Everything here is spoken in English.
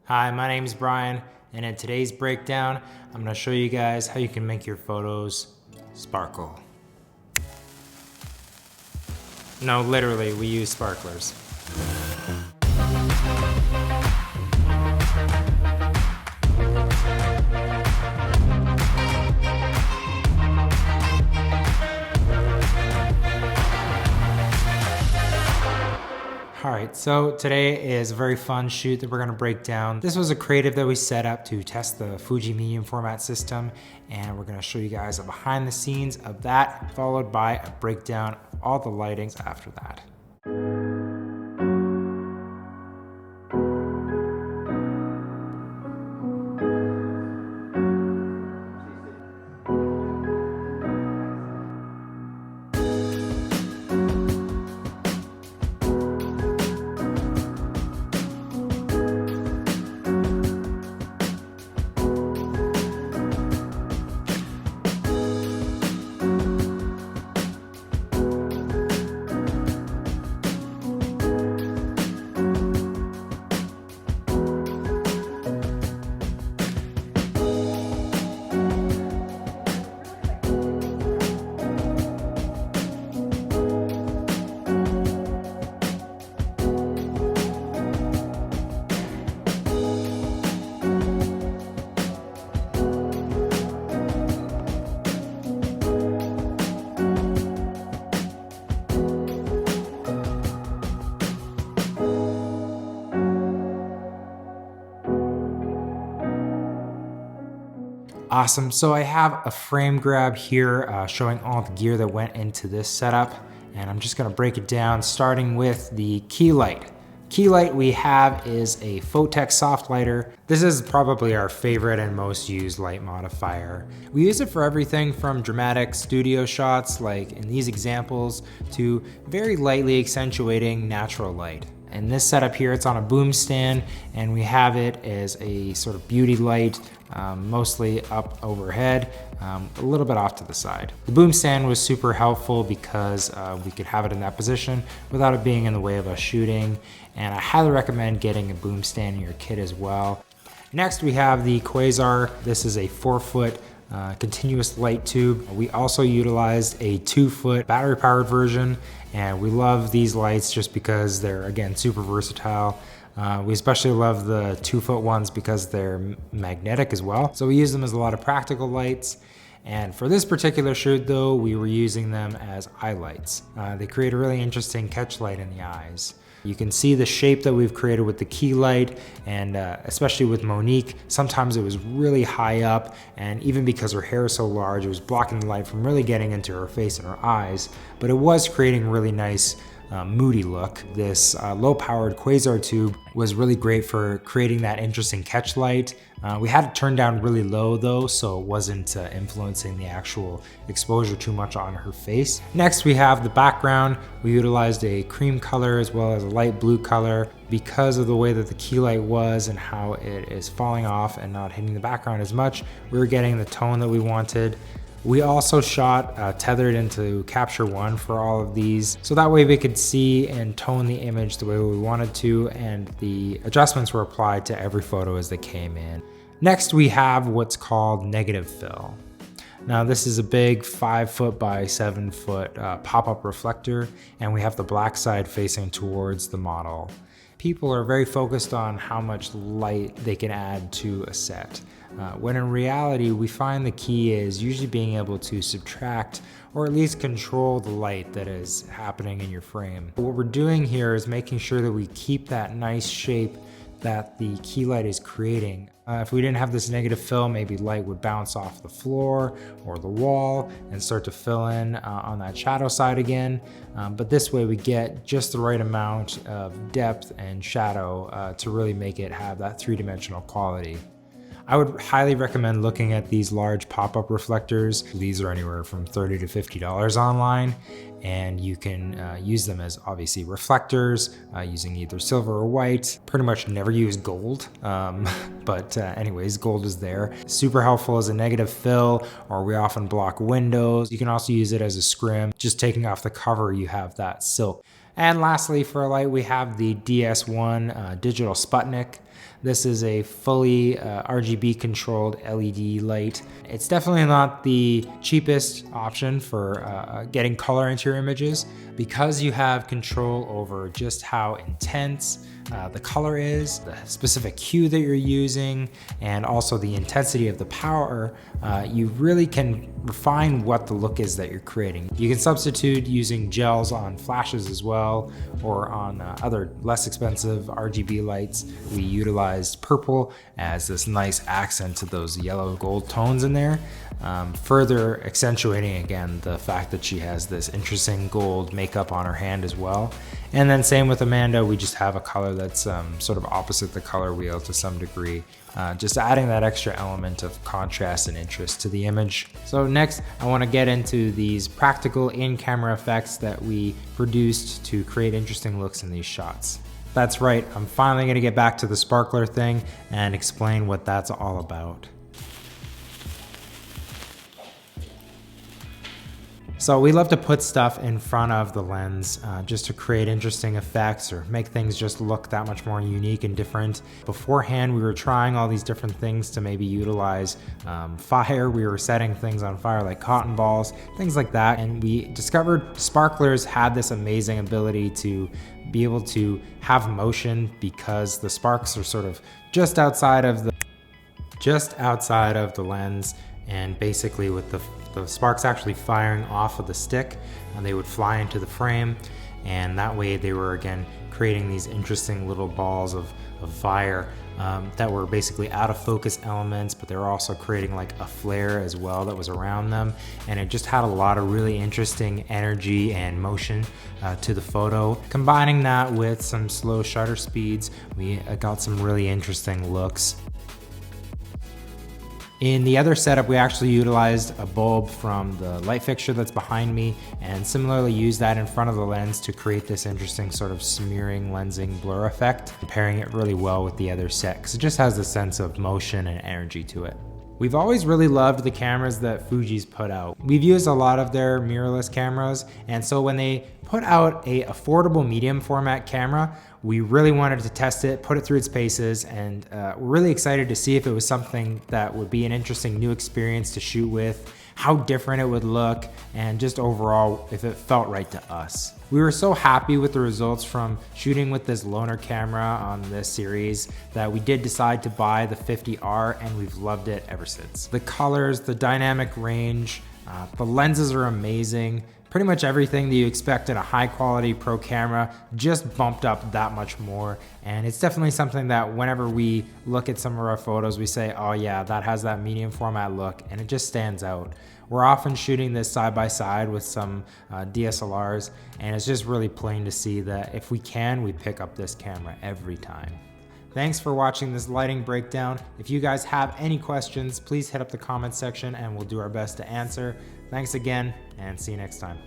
Hi, my name is Brian, and in today's breakdown, I'm going to show you guys how you can make your photos sparkle. No, literally, we use sparklers. Alright, so today is a very fun shoot that we're going to break down. This was a creative that we set up to test the Fuji medium format system, and we're going to show you guys a behind the scenes of that, followed by a breakdown of all the lightings after that. Awesome, so I have a frame grab here showing all the gear that went into this setup, and I'm just gonna break it down starting with the key light. Key light we have is a Photech soft lighter. This is probably our favorite and most used light modifier. We use it for everything from dramatic studio shots, like in these examples, to very lightly accentuating natural light. In this setup here, it's on a boom stand, and we have it as a sort of beauty light, mostly up overhead, a little bit off to the side. The boom stand was super helpful because we could have it in that position without it being in the way of us shooting, and I highly recommend getting a boom stand in your kit as well. Next, we have the Quasar. This is a 4-foot continuous light tube. We also utilized a 2-foot battery powered version, and we love these lights just because they're, again, super versatile. We especially love the 2-foot ones because they're magnetic as well. So we use them as a lot of practical lights. And for this particular shoot though, we were using them as eye lights. They create a really interesting catch light in the eyes. You can see the shape that we've created with the key light, and especially with Monique, sometimes it was really high up, and even because her hair is so large, it was blocking the light from really getting into her face and her eyes, but it was creating a really nice moody look. This low-powered Quasar tube was really great for creating that interesting catch light. We had it turned down really low though, so it wasn't influencing the actual exposure too much on her face. Next, we have the background. We utilized a cream color as well as a light blue color. Because of the way that the key light was and how it is falling off and not hitting the background as much, we were getting the tone that we wanted. We also shot tethered into Capture One for all of these, so that way we could see and tone the image the way we wanted to, and the adjustments were applied to every photo as they came in. Next, we have what's called negative fill. Now this is a big 5-foot by 7-foot pop-up reflector, and we have the black side facing towards the model. People are very focused on how much light they can add to a set, when in reality we find the key is usually being able to subtract or at least control the light that is happening in your frame. What we're doing here is making sure that we keep that nice shape that the key light is creating. If we didn't have this negative fill, maybe light would bounce off the floor or the wall and start to fill in on that shadow side again. But this way we get just the right amount of depth and shadow to really make it have that 3-dimensional quality. I would highly recommend looking at these large pop-up reflectors. These are anywhere from $30 to $50 online, and you can use them as obviously reflectors using either silver or white. Pretty much never use gold, but anyways, gold is there. Super helpful as a negative fill, or we often block windows. You can also use it as a scrim. Just taking off the cover, you have that silk. And lastly, for a light, we have the DS1 digital Sputnik. This is a fully RGB controlled LED light. It's definitely not the cheapest option for getting color into your images, because you have control over just how intense the color is, the specific hue that you're using, and also the intensity of the power. You really can refine what the look is that you're creating. You can substitute using gels on flashes as well, or on other less expensive RGB lights. We utilized purple as this nice accent to those yellow gold tones in there, further accentuating again the fact that she has this interesting gold makeup on her hand as well. And then same with Amanda, we just have a color that's sort of opposite the color wheel to some degree, just adding that extra element of contrast and interest to the image. So next, I want to get into these practical in-camera effects that we produced to create interesting looks in these shots. That's right, I'm finally going to get back to the sparkler thing and explain what that's all about. So we love to put stuff in front of the lens just to create interesting effects or make things just look that much more unique and different. Beforehand, we were trying all these different things to maybe utilize fire. We were setting things on fire like cotton balls, things like that. And we discovered sparklers had this amazing ability to be able to have motion, because the sparks are sort of just outside of the lens, and basically with the sparks actually firing off of the stick, and they would fly into the frame, and that way they were again creating these interesting little balls of fire that were basically out of focus elements, but they were also creating like a flare as well that was around them, and it just had a lot of really interesting energy and motion to the photo. Combining that with some slow shutter speeds, we got some really interesting looks. In the other setup, we actually utilized a bulb from the light fixture that's behind me, and similarly used that in front of the lens to create this interesting sort of smearing lensing blur effect, pairing it really well with the other set because it just has a sense of motion and energy to it. We've always really loved the cameras that Fuji's put out. We've used a lot of their mirrorless cameras, and so when they put out a affordable medium format camera, we really wanted to test it, put it through its paces, and we're really excited to see if it was something that would be an interesting new experience to shoot with, how different it would look, and just overall if it felt right to us. We were so happy with the results from shooting with this loaner camera on this series that we did decide to buy the 50R, and we've loved it ever since. The colors, the dynamic range, the lenses are amazing. Pretty much everything that you expect in a high quality pro camera just bumped up that much more. And it's definitely something that whenever we look at some of our photos, we say, oh yeah, that has that medium format look, and it just stands out. We're often shooting this side by side with some DSLRs, and it's just really plain to see that if we can, we pick up this camera every time. Thanks for watching this lighting breakdown. If you guys have any questions, please hit up the comment section and we'll do our best to answer. Thanks again, and see you next time.